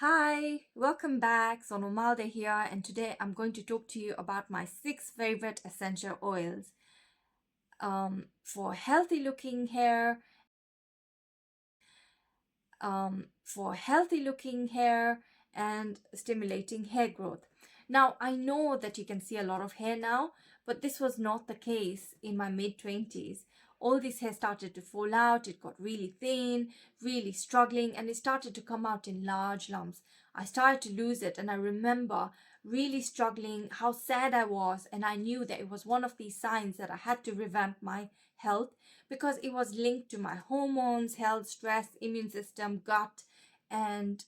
Hi, welcome back. So Normalde here, and today I'm going to talk to you about my 6 favorite essential oils for healthy looking hair, and stimulating hair growth. Now, I know that you can see a lot of hair now, but this was not the case in my mid-20s. All this hair started to fall out, it got really thin, really struggling, and it started to come out in large lumps. I started to lose it, and I remember really struggling, how sad I was, and I knew that it was one of these signs that I had to revamp my health because it was linked to my hormones, health, stress, immune system, gut, and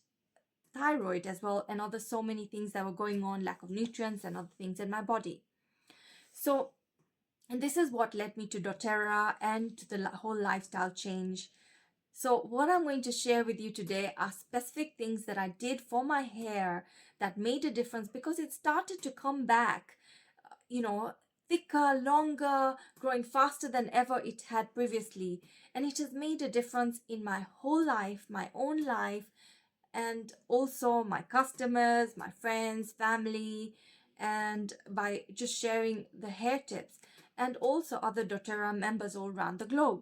thyroid as well, and other so many things that were going on, lack of nutrients and other things in my body. And this is what led me to Doterra and to the whole lifestyle change. So what I'm going to share with you today are specific things that I did for my hair that made a difference because it started to come back, thicker, longer, growing faster than ever it had previously. And it has made a difference in my whole life, my own life, and also my customers, my friends, family, and by just sharing the hair tips, and also other Doterra members all around the globe.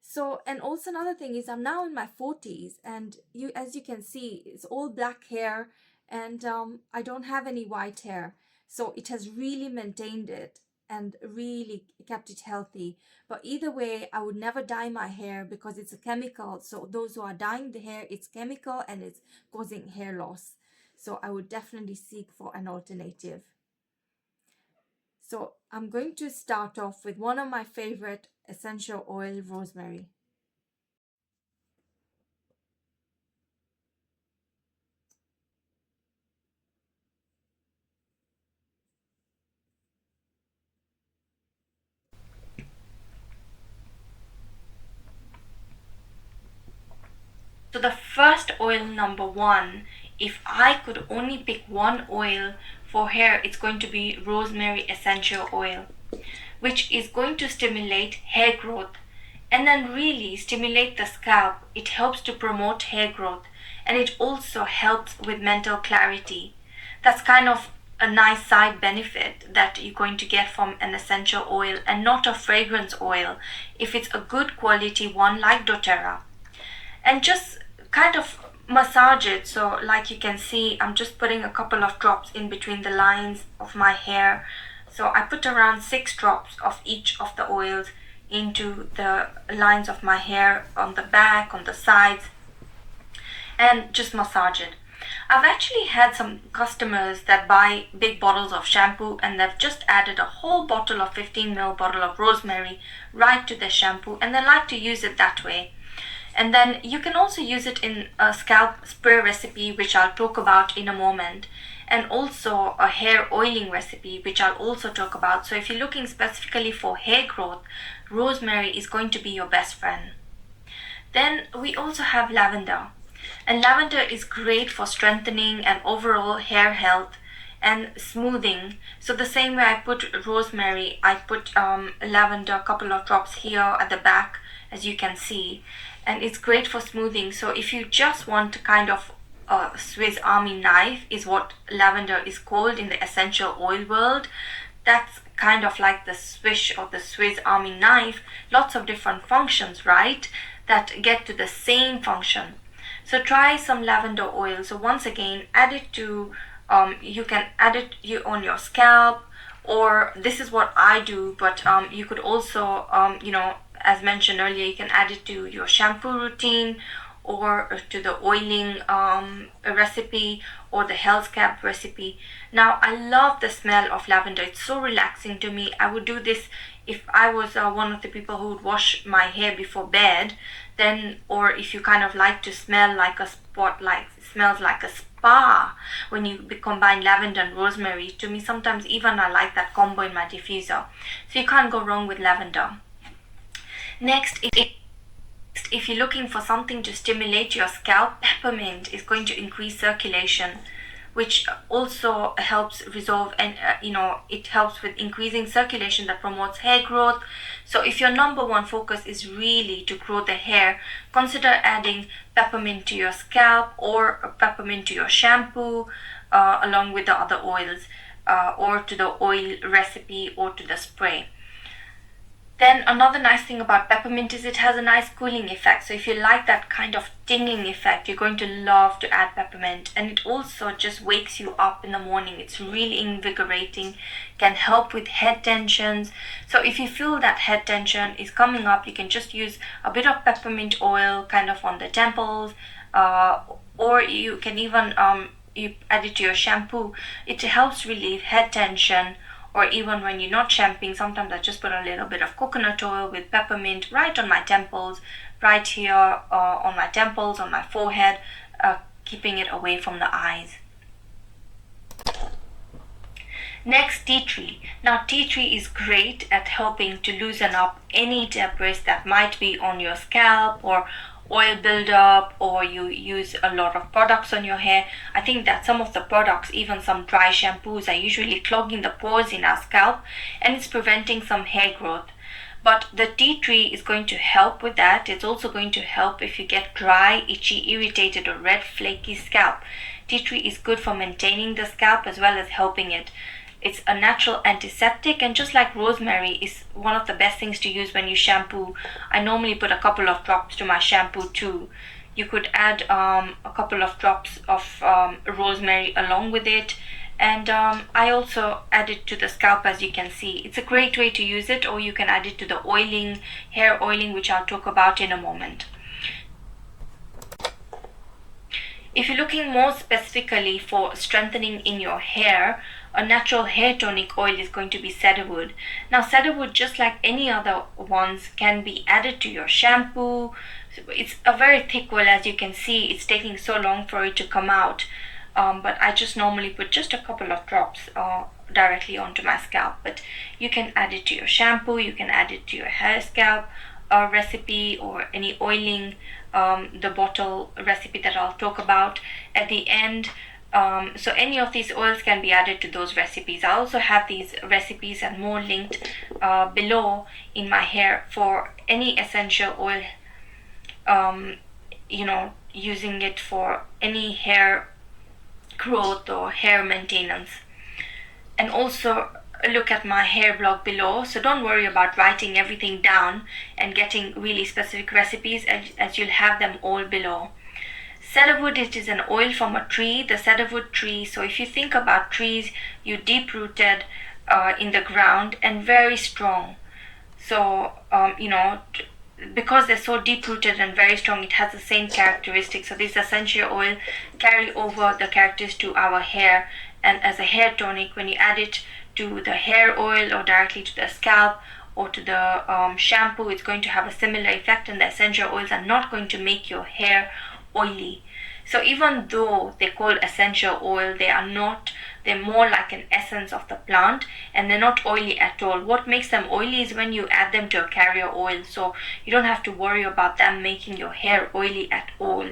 So, and also another thing is I'm now in my 40s, and as you can see, it's all black hair, and I don't have any white hair. So it has really maintained it and really kept it healthy. But either way, I would never dye my hair because it's a chemical. So those who are dyeing the hair, it's chemical and it's causing hair loss. So I would definitely seek for an alternative. So I'm going to start off with one of my favorite essential oil, rosemary. So the first oil, number one, if I could only pick one oil for hair, it's going to be rosemary essential oil, which is going to stimulate hair growth and then really stimulate the scalp. It helps to promote hair growth, and it also helps with mental clarity. That's kind of a nice side benefit that you're going to get from an essential oil and not a fragrance oil if it's a good quality one like Doterra. And just kind of massage it. So like you can see, I'm just putting a couple of drops in between the lines of my hair. So I put around 6 drops of each of the oils into the lines of my hair, on the back, on the sides, and just massage it. I've actually had some customers that buy big bottles of shampoo and they've just added a whole bottle of 15 ml bottle of rosemary right to their shampoo, and they like to use it that way. And then you can also use it in a scalp spray recipe, which I'll talk about in a moment, and also a hair oiling recipe, which I'll also talk about. So if you're looking specifically for hair growth, rosemary is going to be your best friend. Then we also have lavender. And lavender is great for strengthening and overall hair health and smoothing. So the same way I put rosemary, I put lavender, a couple of drops here at the back, as you can see, and it's great for smoothing. So if you just want to kind of Swiss Army knife is what lavender is called in the essential oil world. That's kind of like the swish or the Swiss Army knife, lots of different functions, right, that get to the same function. So try some lavender oil. So once again, add it to you can add it on your scalp, or this is what I do, but you could also as mentioned earlier, you can add it to your shampoo routine, or to the oiling recipe, or the health scalp recipe. Now I love the smell of lavender. It's so relaxing to me. I would do this if I was one of the people who would wash my hair before bed, then, or if you kind of like to smell like a spot, like smells like a spa when you combine lavender and rosemary. To me, sometimes even I like that combo in my diffuser. So you can't go wrong with lavender. Next, if you're looking for something to stimulate your scalp, peppermint is going to increase circulation. which also helps resolve and it helps with increasing circulation that promotes hair growth. So if your number one focus is really to grow the hair, consider adding peppermint to your scalp or peppermint to your shampoo, along with the other oils, or to the oil recipe or to the spray. Then another nice thing about peppermint is it has a nice cooling effect. So if you like that kind of tingling effect, you're going to love to add peppermint. And it also just wakes you up in the morning. It's really invigorating, can help with head tensions. So if you feel that head tension is coming up, you can just use a bit of peppermint oil kind of on the temples, or you can even you add it to your shampoo. It helps relieve head tension. Or even when you're not shampooing, sometimes I just put a little bit of coconut oil with peppermint right on my temples, right here on my temples, on my forehead, keeping it away from the eyes. Next, tea tree. Now, tea tree is great at helping to loosen up any debris that might be on your scalp or oil buildup, or you use a lot of products on your hair. I think that some of the products, even some dry shampoos, are usually clogging the pores in our scalp, and it's preventing some hair growth. But the tea tree is going to help with that. It's also going to help if you get dry, itchy, irritated, or red, flaky scalp. Tea tree is good for maintaining the scalp as well as helping it. It's a natural antiseptic, and just like rosemary is one of the best things to use when you shampoo. I normally put a couple of drops to my shampoo too. You could add a couple of drops of rosemary along with it, and I also add it to the scalp, as you can see. It's a great way to use it, or you can add it to the oiling, hair oiling, which I'll talk about in a moment. If you're looking more specifically for strengthening in your hair, a natural hair tonic oil is going to be cedarwood. Now, cedarwood, just like any other ones, can be added to your shampoo. It's a very thick oil, as you can see. It's taking so long for it to come out, but I just normally put just a couple of drops directly onto my scalp. But you can add it to your shampoo, you can add it to your hair scalp recipe, or any oiling, the bottle recipe that I'll talk about at the end. So any of these oils can be added to those recipes. I also have these recipes and more linked below in my hair for any essential oil, using it for any hair growth or hair maintenance. And also look at my hair blog below. So don't worry about writing everything down and getting really specific recipes, as you'll have them all below. Cedarwood, it is an oil from a tree, the cedarwood tree. So if you think about trees, you deep rooted in the ground and very strong. So, because they're so deep rooted and very strong, it has the same characteristics. So this essential oil carry over the characteristics to our hair. And as a hair tonic, when you add it to the hair oil or directly to the scalp or to the shampoo, it's going to have a similar effect, and the essential oils are not going to make your hair oily. So even though they call essential oil, they are not. They're more like an essence of the plant, and they're not oily at all. What makes them oily is when you add them to a carrier oil. So you don't have to worry about them making your hair oily at all.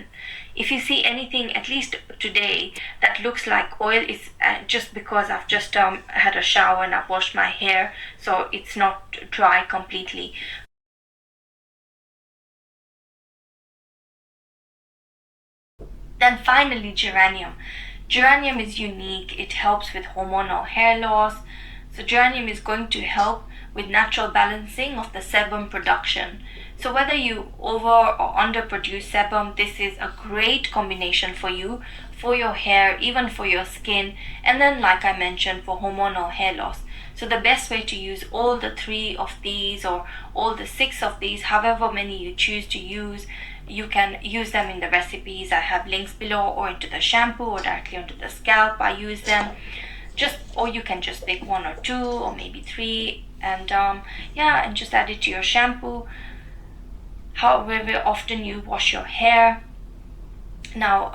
If you see anything, at least today, that looks like oil, it's just because I've just had a shower and I've washed my hair, so it's not dry completely. Then finally, geranium. Geranium is unique. It helps with hormonal hair loss. So geranium is going to help with natural balancing of the sebum production. So whether you over or under produce sebum, this is a great combination for you, for your hair, even for your skin, and then like I mentioned, for hormonal hair loss. So the best way to use all the 3 of these or all the 6 of these, however many you choose to use, you can use them in the recipes. I have links below, or into the shampoo, or directly onto the scalp. I use them. Or you can just pick 1 or 2 or maybe 3, and and just add it to your shampoo. However often you wash your hair. Now,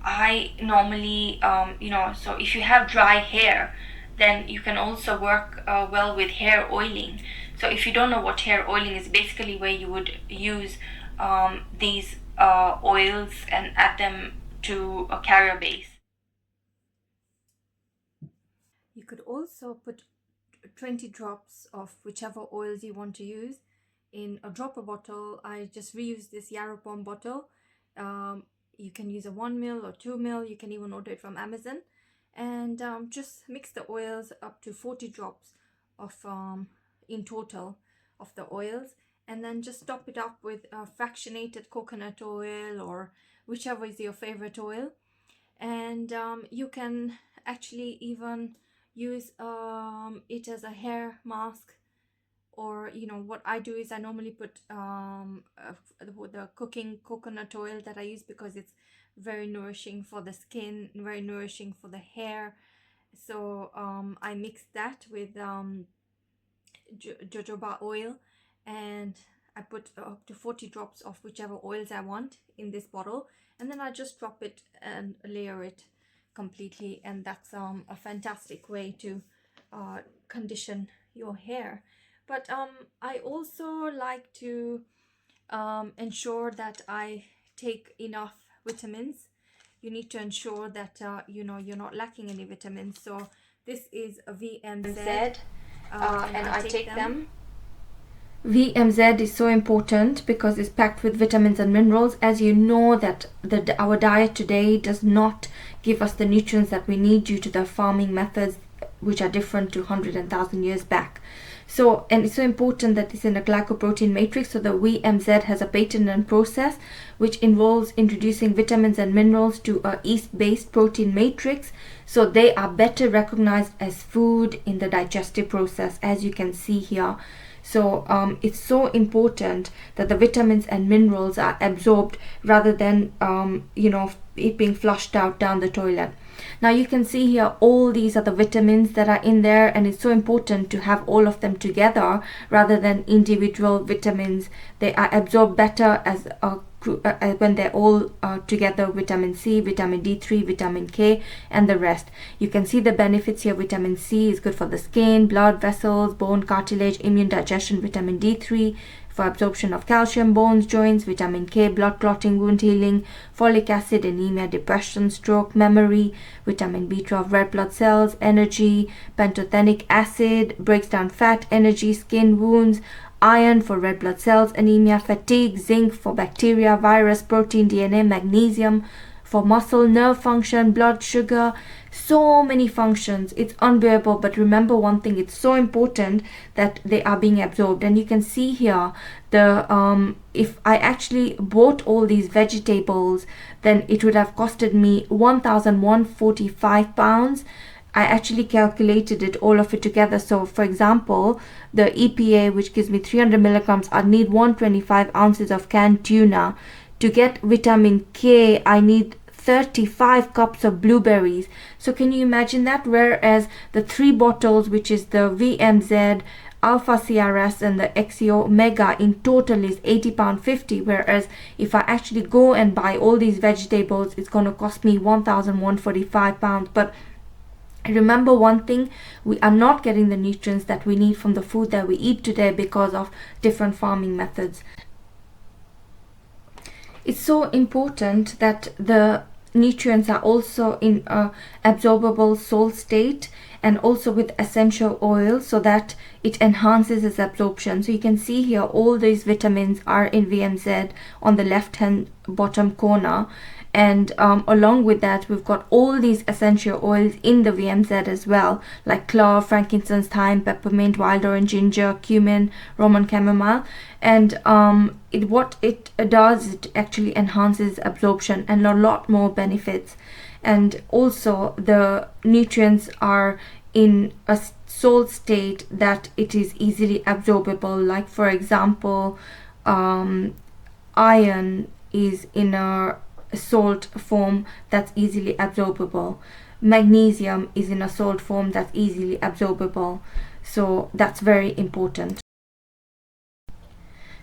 I normally, so if you have dry hair, then you can also work well with hair oiling. So if you don't know what hair oiling is, basically where you would use these oils and add them to a carrier base. could also put 20 drops of whichever oils you want to use in a dropper bottle. I just reuse this Yarrow Pond bottle. You can use a 1 ml or 2 ml. You can even order it from Amazon. And just mix the oils up to 40 drops of in total of the oils, and then just top it up with fractionated coconut oil or whichever is your favorite oil. And you can actually even use it as a hair mask, or what I do is I normally put the cooking coconut oil that I use, because it's very nourishing for the skin, very nourishing for the hair. So I mix that with jojoba oil, and I put up to 40 drops of whichever oils I want in this bottle, and then I just drop it and layer it completely, and that's a fantastic way to condition your hair. But I also like to ensure that I take enough vitamins. You need to ensure that you're not lacking any vitamins. So this is a VMZ, and I take them. VMZ is so important because it's packed with vitamins and minerals. As you know, that our diet today does not give us the nutrients that we need due to the farming methods, which are different to 100 and 1,000 years back. So, and it's so important that it's in a glycoprotein matrix. So the VMZ has a patented process which involves introducing vitamins and minerals to a yeast-based protein matrix, so they are better recognized as food in the digestive process, as you can see here. So it's so important that the vitamins and minerals are absorbed rather than it being flushed out down the toilet. Now you can see here all these are the vitamins that are in there, and it's so important to have all of them together rather than individual vitamins. They are absorbed better as when they're all together: vitamin C, vitamin D3, vitamin K, and the rest. You can see the benefits here. Vitamin C is good for the skin, blood vessels, bone, cartilage, immune, digestion. Vitamin D3 for absorption of calcium, bones, joints. Vitamin K, blood clotting, wound healing. Folic acid, anemia, depression, stroke, memory. Vitamin B12, red blood cells, energy. Pantothenic acid breaks down fat, energy, skin, wounds. Iron for red blood cells, anemia, fatigue. Zinc for bacteria, virus, protein, DNA. Magnesium for muscle, nerve function, blood sugar. So many functions, it's unbearable. But remember one thing, it's so important that they are being absorbed. And you can see here the if I actually bought all these vegetables, then it would have costed me 1,145 pounds. I actually calculated it, all of it together. So for example, the EPA, which gives me 300 milligrams, I need 125 ounces of canned tuna. To get vitamin K, I need 35 cups of blueberries. So can you imagine that? Whereas the 3 bottles, which is the VMZ, Alpha CRS, and the XEO Mega, in total is £80.50. Whereas if I actually go and buy all these vegetables, it's going to cost me £1,145. But remember one thing, we are not getting the nutrients that we need from the food that we eat today because of different farming methods. It's so important that the nutrients are also in a absorbable salt state and also with essential oil, so that it enhances its absorption. So you can see here all these vitamins are in VMZ on the left hand bottom corner, and along with that we've got all these essential oils in the VMZ as well, like clove, frankincense, thyme, peppermint, wild orange, ginger, cumin, Roman chamomile. And what it does, it actually enhances absorption and a lot more benefits. And also the nutrients are in a salt state that it is easily absorbable. Like for example, iron is in a salt form that's easily absorbable. Magnesium is in a salt form that's easily absorbable. So that's very important.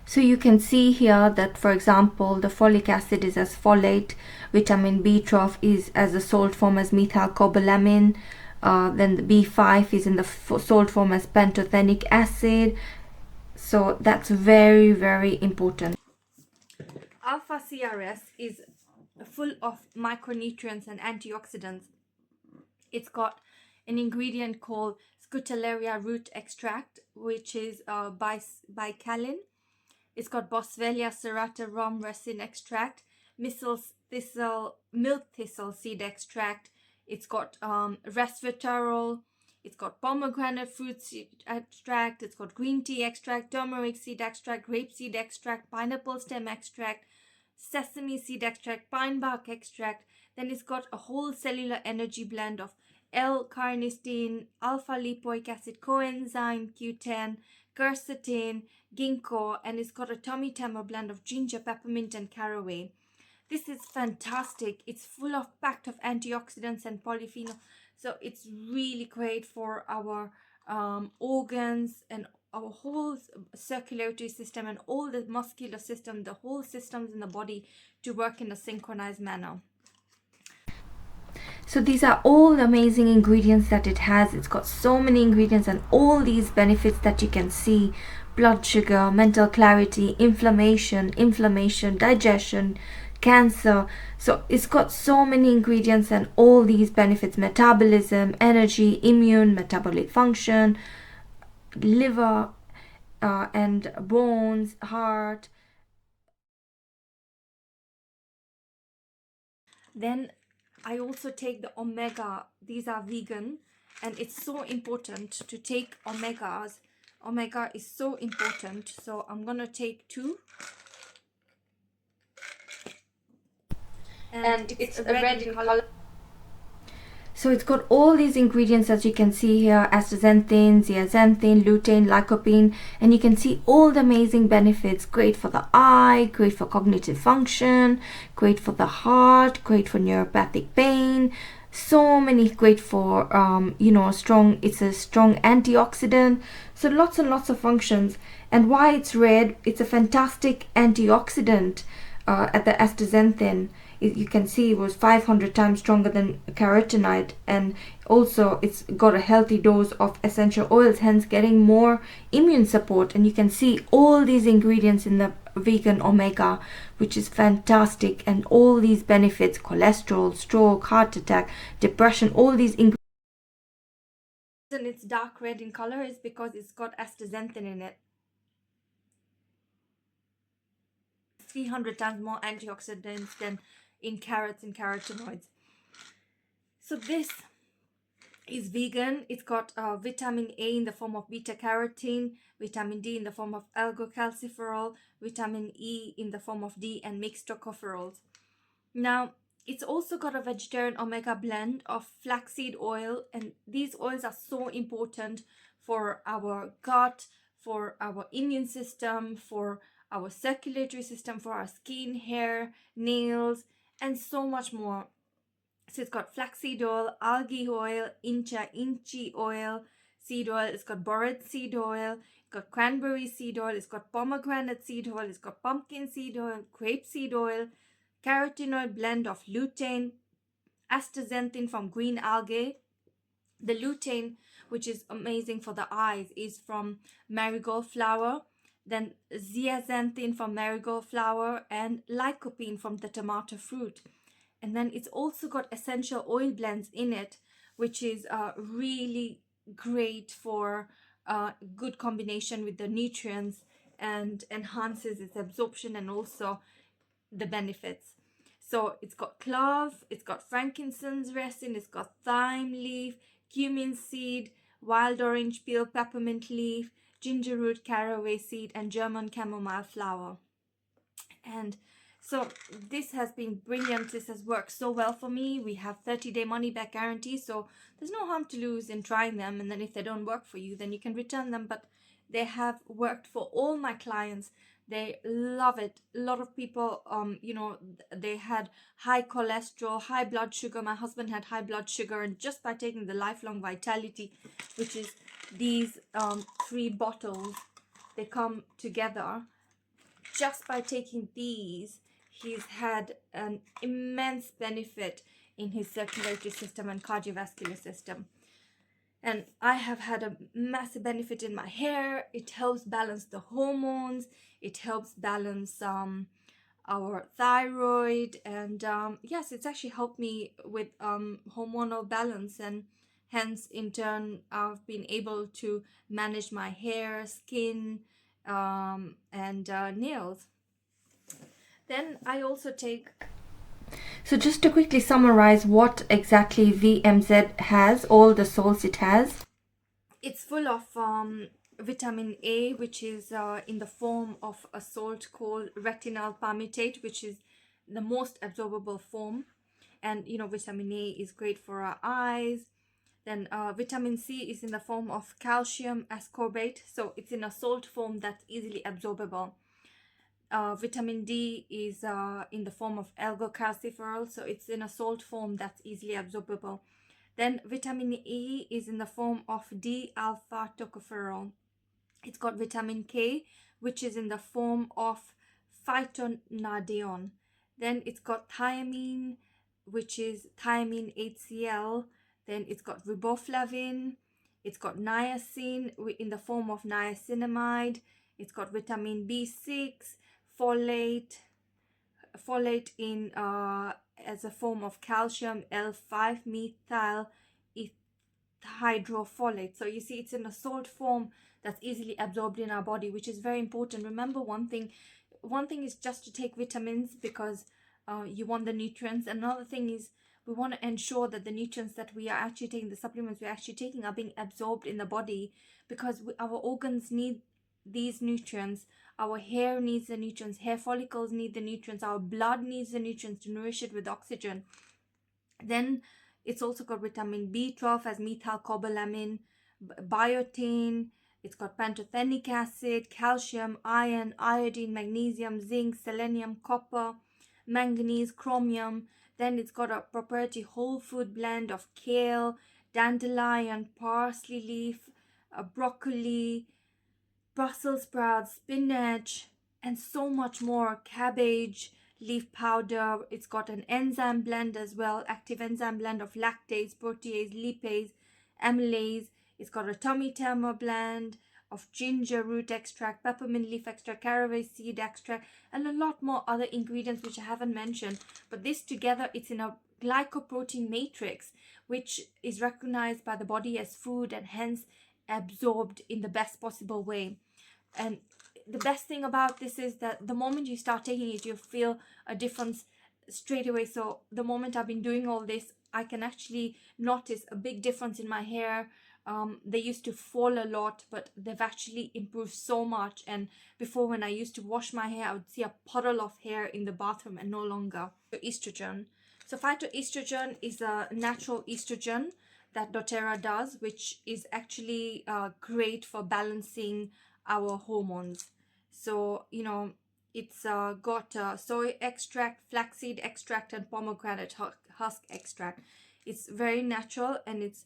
So you can see here that, for example, the folic acid is as folate, vitamin B12 is as a salt form as methylcobalamin, then the B5 is in the salt form as pantothenic acid. So that's very, very important. Alpha CRS is full of micronutrients and antioxidants. It's got an ingredient called Scutellaria root extract, which is bicalin. It's got Boswellia serrata rum resin extract, milk thistle seed extract. It's got resveratrol. It's got pomegranate fruit seed extract. It's got green tea extract, turmeric seed extract, grape seed extract, pineapple stem extract, sesame seed extract, pine bark extract. Then it's got a whole cellular energy blend of L-carnitine, alpha lipoic acid, coenzyme Q10, quercetin, ginkgo, and it's got a tummy timer blend of ginger, peppermint, and caraway. This is fantastic. It's full of packed of antioxidants and polyphenols, so it's really great for our organs and our whole circulatory system and all the muscular system, the whole systems in the body to work in a synchronized manner. So these are all amazing ingredients that it has. It's got so many ingredients and all these benefits that you can see: blood sugar, mental clarity, inflammation, digestion, cancer. So it's got so many ingredients and all these benefits: metabolism, energy, immune, metabolic function, liver, and bones, heart. Then I also take the omega. These are vegan, and it's so important to take omegas. Omega is so important, so I'm gonna take 2. And it's a red in color. So it's got all these ingredients, as you can see here: astaxanthin, zeaxanthin, lutein, lycopene, and you can see all the amazing benefits. Great for the eye, great for cognitive function, great for the heart, great for neuropathic pain. So many, great for strong. It's a strong antioxidant. So lots and lots of functions. And why it's red? It's a fantastic antioxidant. At the astaxanthin, you can see it was 500 times stronger than carotenoid, and also it's got a healthy dose of essential oils, hence getting more immune support. And you can see all these ingredients in the vegan omega, which is fantastic, and all these benefits: cholesterol, stroke, heart attack, depression, all these ingredients. And it's dark red in color is because it's got astaxanthin in it. 300 times more antioxidants than in carrots and carotenoids. So this is vegan. It's got vitamin A in the form of beta carotene, vitamin D in the form of algocalciferol, vitamin E in the form of D, and mixed tocopherols. Now, it's also got a vegetarian omega blend of flaxseed oil, and these oils are so important for our gut, for our immune system, for our circulatory system, for our skin, hair, nails, and so much more. So it's got flaxseed oil, algae oil, inchi oil, seed oil. It's got borage seed oil, it's got cranberry seed oil, it's got pomegranate seed oil, it's got pumpkin seed oil, grape seed oil, carotenoid blend of lutein, astaxanthin from green algae. The lutein, which is amazing for the eyes, is from marigold flower. Then zeaxanthin from marigold flower, and lycopene from the tomato fruit. And then it's also got essential oil blends in it, which is really great for good combination with the nutrients and enhances its absorption and also the benefits. So it's got clove, it's got frankincense resin, it's got thyme leaf, cumin seed, wild orange peel, peppermint leaf, ginger root, caraway seed, and German chamomile flower. And so this has been brilliant. This has worked so well for me. We have 30-day money back guarantee, so there's no harm to lose in trying them. And then if they don't work for you, then you can return them. But they have worked for all my clients. They love it. A lot of people, they had high cholesterol, high blood sugar. My husband had high blood sugar, and just by taking the Lifelong Vitality, which is these 3 bottles, they come together. Just by taking these, he's had an immense benefit in his circulatory system and cardiovascular system. And I have had a massive benefit in my hair. It helps balance the hormones. It helps balance our thyroid. And yes, it's actually helped me with hormonal balance. And Hence, in turn, I've been able to manage my hair, skin, and nails. Then I also take... So just to quickly summarize what exactly VMZ has, all the salts it has. It's full of vitamin A, which is in the form of a salt called retinyl palmitate, which is the most absorbable form. And you know, vitamin A is great for our eyes. Then vitamin C is in the form of calcium ascorbate, so it's in a salt form that's easily absorbable. Vitamin D is in the form of algocalciferol, so it's in a salt form that's easily absorbable. Then vitamin E is in the form of D-alpha tocopherol. It's got vitamin K, which is in the form of phytonadione. Then it's got thiamine, which is thiamine HCl. Then it's got riboflavin. It's got niacin in the form of niacinamide. It's got vitamin B6, folate in as a form of calcium L5-methyl hydrofolate. So you see, it's in a salt form that's easily absorbed in our body, which is very important. Remember one thing is just to take vitamins because you want the nutrients. Another thing is we want to ensure that the nutrients that we are actually taking, the supplements we're actually taking, are being absorbed in the body, because our organs need these nutrients. Our hair needs the nutrients, hair follicles need the nutrients, our blood needs the nutrients to nourish it with oxygen. Then it's also got vitamin B12 as methylcobalamin, biotin. It's got pantothenic acid, calcium, iron, iodine, magnesium, zinc, selenium, copper, manganese, chromium. Then it's got a proprietary whole food blend of kale, dandelion, parsley leaf, broccoli, Brussels sprouts, spinach, and so much more, cabbage, leaf powder. It's got an enzyme blend as well, active enzyme blend of lactase, protease, lipase, amylase. It's got a tummy timer blend of ginger root extract, peppermint leaf extract, caraway seed extract, and a lot more other ingredients which I haven't mentioned. But this together, it's in a glycoprotein matrix, which is recognized by the body as food and hence absorbed in the best possible way. And the best thing about this is that the moment you start taking it, you feel a difference straight away. So the moment I've been doing all this, I can actually notice a big difference in my hair. They used to fall a lot, but they've actually improved so much. And before, when I used to wash my hair, I would see a puddle of hair in the bathroom, and no longer. Estrogen. So phytoestrogen is a natural estrogen that doTERRA does, which is actually great for balancing our hormones. So you know, it's got soy extract, flaxseed extract, and pomegranate husk extract. It's very natural, and it's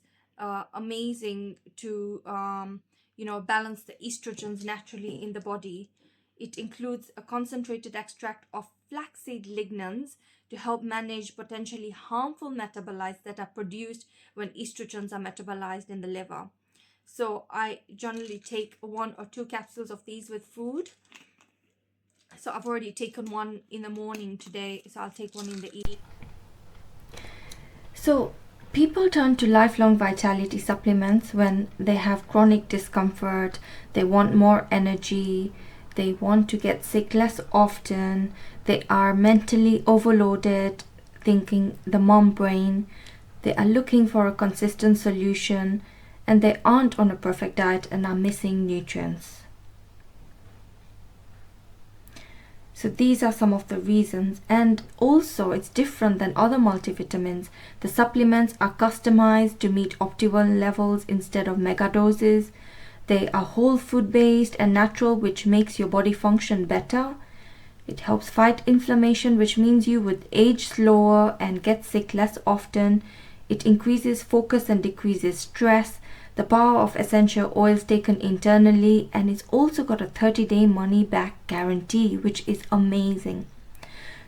amazing to you know, balance the estrogens naturally in the body. It includes a concentrated extract of flaxseed lignans to help manage potentially harmful metabolites that are produced when estrogens are metabolized in the liver. So I generally take 1 or 2 capsules of these with food. So I've already taken one in the morning today, so I'll take one in the evening. So people turn to lifelong vitality supplements when they have chronic discomfort, they want more energy, they want to get sick less often, they are mentally overloaded, thinking the mom brain, they are looking for a consistent solution, and they aren't on a perfect diet and are missing nutrients. So these are some of the reasons. And also, it's different than other multivitamins. The supplements are customized to meet optimal levels instead of mega doses. They are whole food based and natural, which makes your body function better. It helps fight inflammation, which means you would age slower and get sick less often. It increases focus and decreases stress. The power of essential oils taken internally, and it's also got a 30-day money back guarantee, which is amazing.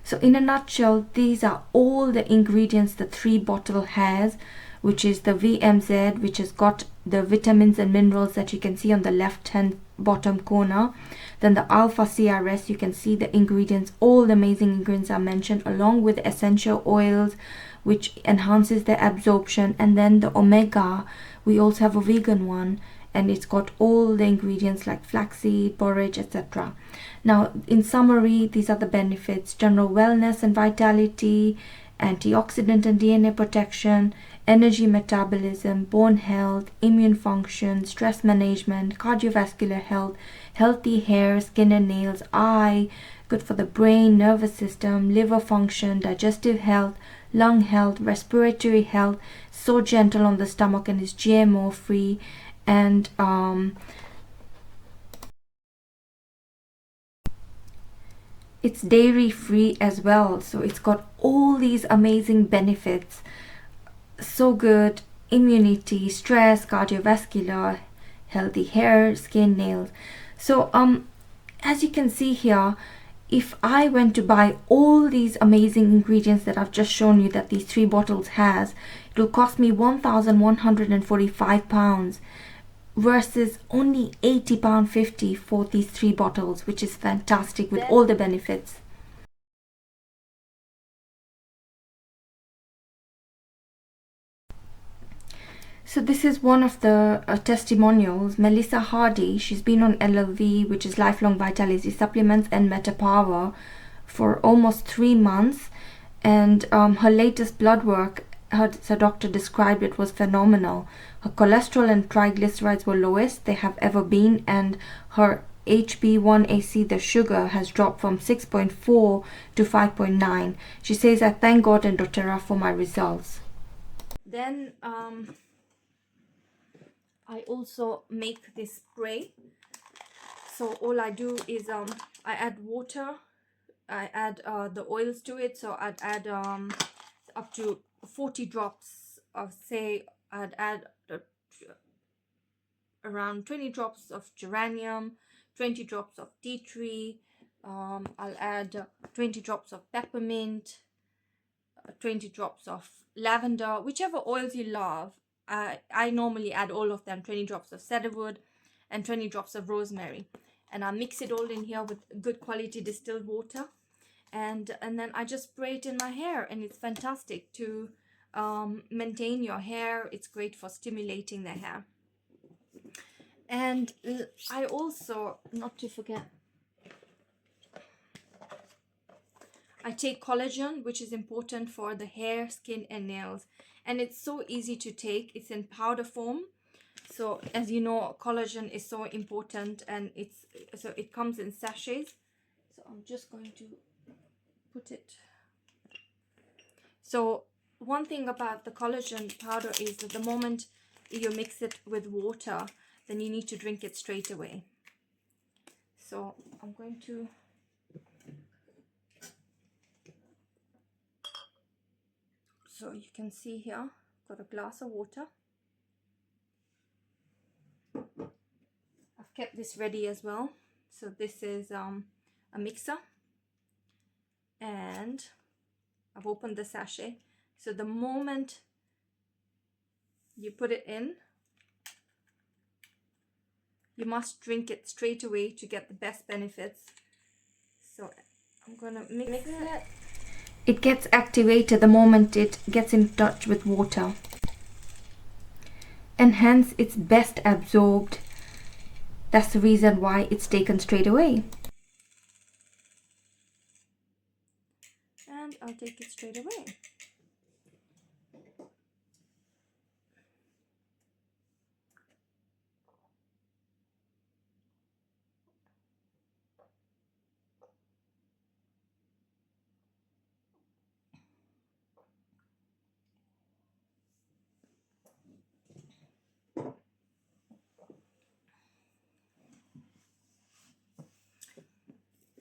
So in a nutshell, these are all the ingredients the 3-bottle has, which is the VMZ, which has got the vitamins and minerals that you can see on the left hand bottom corner. Then the alpha CRS, you can see the ingredients, all the amazing ingredients are mentioned, along with essential oils which enhances the absorption. And then the omega, we also have a vegan one, and it's got all the ingredients like flaxseed, borage, etc. Now, in summary, these are the benefits: general wellness and vitality, antioxidant and DNA protection, energy metabolism, bone health, immune function, stress management, cardiovascular health, healthy hair, skin and nails, eye, good for the brain, nervous system, liver function, digestive health, lung health, respiratory health, so gentle on the stomach and is GMO free, and it's dairy free as well. So it's got all these amazing benefits. So good: immunity, stress, cardiovascular, healthy hair, skin, nails. So as you can see here, if I went to buy all these amazing ingredients that I've just shown you that these 3 bottles has, it will cost me £1,145 versus only £80.50 for these 3 bottles, which is fantastic with all the benefits. So this is one of the testimonials. Melissa Hardy, she's been on LLV, which is lifelong vitality supplements, and MetaPWR for almost 3 months, and her latest blood work, her doctor described it, was phenomenal. Her cholesterol and triglycerides were lowest they have ever been, and her HB1AC, the sugar, has dropped from 6.4 to 5.9. She says, "I thank God and Doterra for my results." Then I also make this spray. So all I do is I add water, I add the oils to it. So I'd add up to 40 drops of, say, I'd add around 20 drops of geranium, 20 drops of tea tree, I'll add 20 drops of peppermint, 20 drops of lavender, whichever oils you love. I normally add all of them, 20 drops of cedarwood and 20 drops of rosemary, and I mix it all in here with good quality distilled water, and then I just spray it in my hair, and it's fantastic to maintain your hair. It's great for stimulating the hair. And I also, not to forget, I take collagen, which is important for the hair, skin and nails, and it's so easy to take. It's in powder form. So as you know, collagen is so important, and it comes in sachets. So I'm just going to put it. So one thing about the collagen powder is that the moment you mix it with water, then you need to drink it straight away. So I'm going to so you can see here, got a glass of water. I've kept this ready as well. So this is a mixer, and I've opened the sachet. So the moment you put it in, you must drink it straight away to get the best benefits. So I'm gonna mix it. It gets activated the moment it gets in touch with water, and hence it's best absorbed. That's the reason why it's taken straight away. And I'll take it straight away.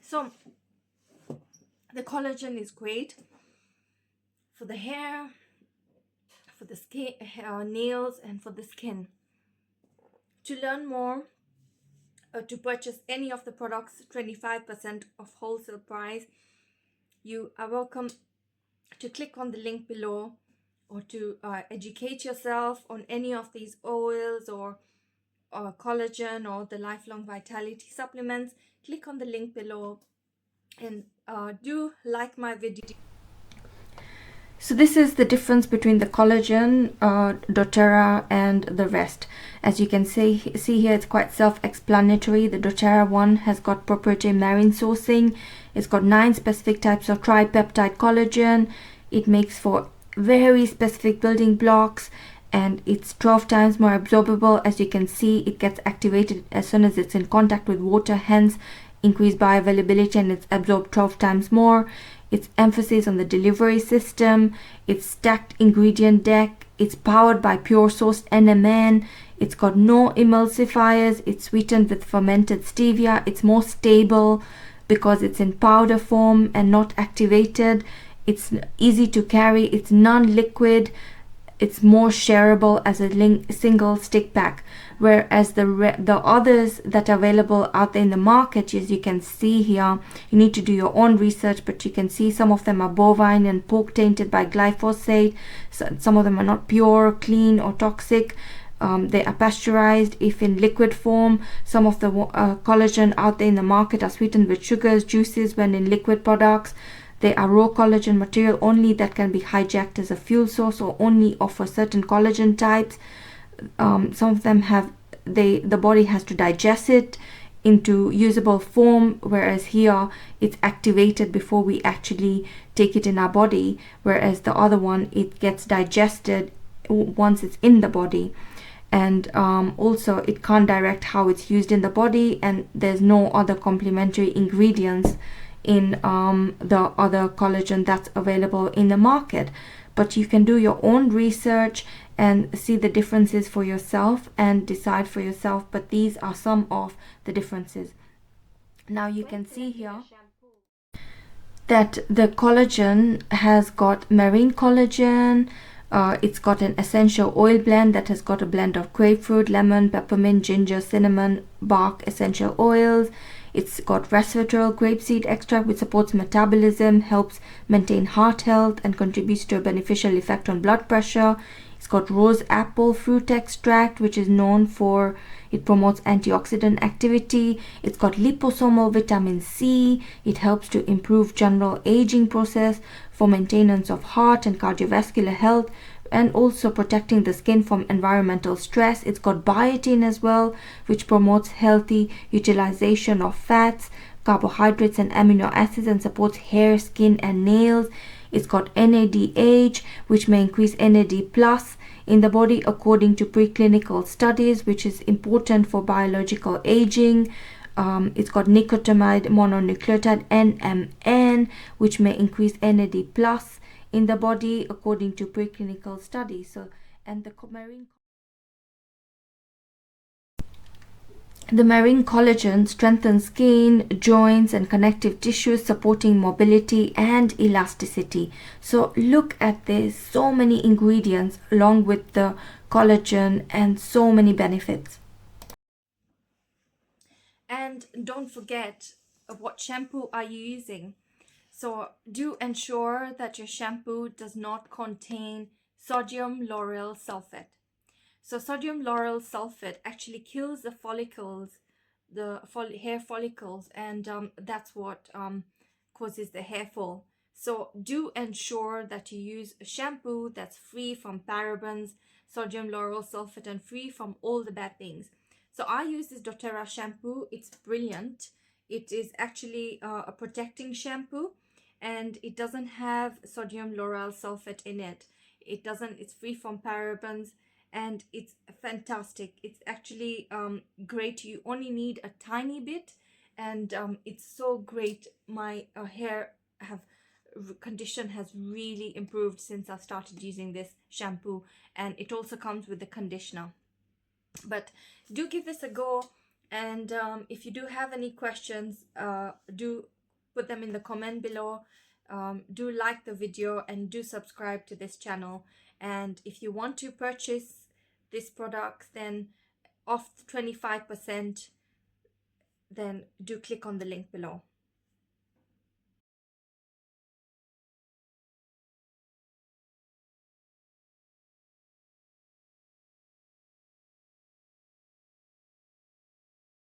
So the collagen is great for the hair, for the skin, nails, and for the skin. To learn more, to purchase any of the products, 25% of wholesale price, you are welcome to click on the link below, or to educate yourself on any of these oils or collagen or the lifelong vitality supplements, click on the link below, and do like my video. So this is the difference between the collagen, doTERRA, and the rest. As you can see here, it's quite self-explanatory. The doTERRA one has got proprietary marine sourcing. It's got 9 specific types of tripeptide collagen. It makes for very specific building blocks, and it's 12 times more absorbable. As you can see, it gets activated as soon as it's in contact with water, hence increased bioavailability, and it's absorbed 12 times more. Its emphasis on the delivery system, its stacked ingredient deck, it's powered by pure sourced NMN, it's got no emulsifiers, it's sweetened with fermented stevia, it's more stable because it's in powder form and not activated, it's easy to carry, it's non-liquid, it's more shareable as a single stick pack, whereas the others that are available out there in the market, as you can see here, you need to do your own research, but you can see some of them are bovine and pork tainted by glyphosate. So some of them are not pure, clean, or toxic. They are pasteurized if in liquid form. Some of the collagen out there in the market are sweetened with sugars, juices when in liquid products. They are raw collagen material only that can be hijacked as a fuel source or only offer certain collagen types. Some of them have, the body has to digest it into usable form, whereas here it's activated before we actually take it in our body, whereas the other one, it gets digested once it's in the body. And also it can't direct how it's used in the body, and there's no other complementary ingredients in the other collagen that's available in the market. But you can do your own research and see the differences for yourself and decide for yourself, but these are some of the differences. Now you can see here that the collagen has got marine collagen. It's got an essential oil blend that has got a blend of grapefruit, lemon, peppermint, ginger, cinnamon, bark essential oils. It's got resveratrol grapeseed extract, which supports metabolism, helps maintain heart health, and contributes to a beneficial effect on blood pressure. It's got rose apple fruit extract, which is known for, it promotes antioxidant activity. It's got liposomal vitamin C. It helps to improve general aging process for maintenance of heart and cardiovascular health, and also protecting the skin from environmental stress. It's got biotin as well, which promotes healthy utilization of fats, carbohydrates, and amino acids, and supports hair, skin, and nails. It's got NADH, which may increase NAD plus in the body according to preclinical studies, which is important for biological aging. It's got nicotinamide mononucleotide NMN, which may increase NAD plus in the body according to preclinical studies. So, and the marine collagen strengthens skin, joints, and connective tissues, supporting mobility and elasticity. So look at this, so many ingredients along with the collagen and so many benefits. And don't forget, what shampoo are you using? So do ensure that your shampoo does not contain sodium lauryl sulfate. So sodium lauryl sulfate actually kills the follicles, the hair follicles, and that's what causes the hair fall. So do ensure that you use a shampoo that's free from parabens, sodium lauryl sulfate, and free from all the bad things. So I use this doTERRA shampoo. It's brilliant. It is actually a protecting shampoo, and it doesn't have sodium lauryl sulfate in it. It's free from parabens, and it's fantastic. It's actually great. You only need a tiny bit, and it's so great. My hair condition has really improved since I started using this shampoo, and it also comes with the conditioner. But do give this a go, and if you do have any questions, do put them in the comment below. Do like the video and do subscribe to this channel. And if you want to purchase this product, then off 25%, then do click on the link below.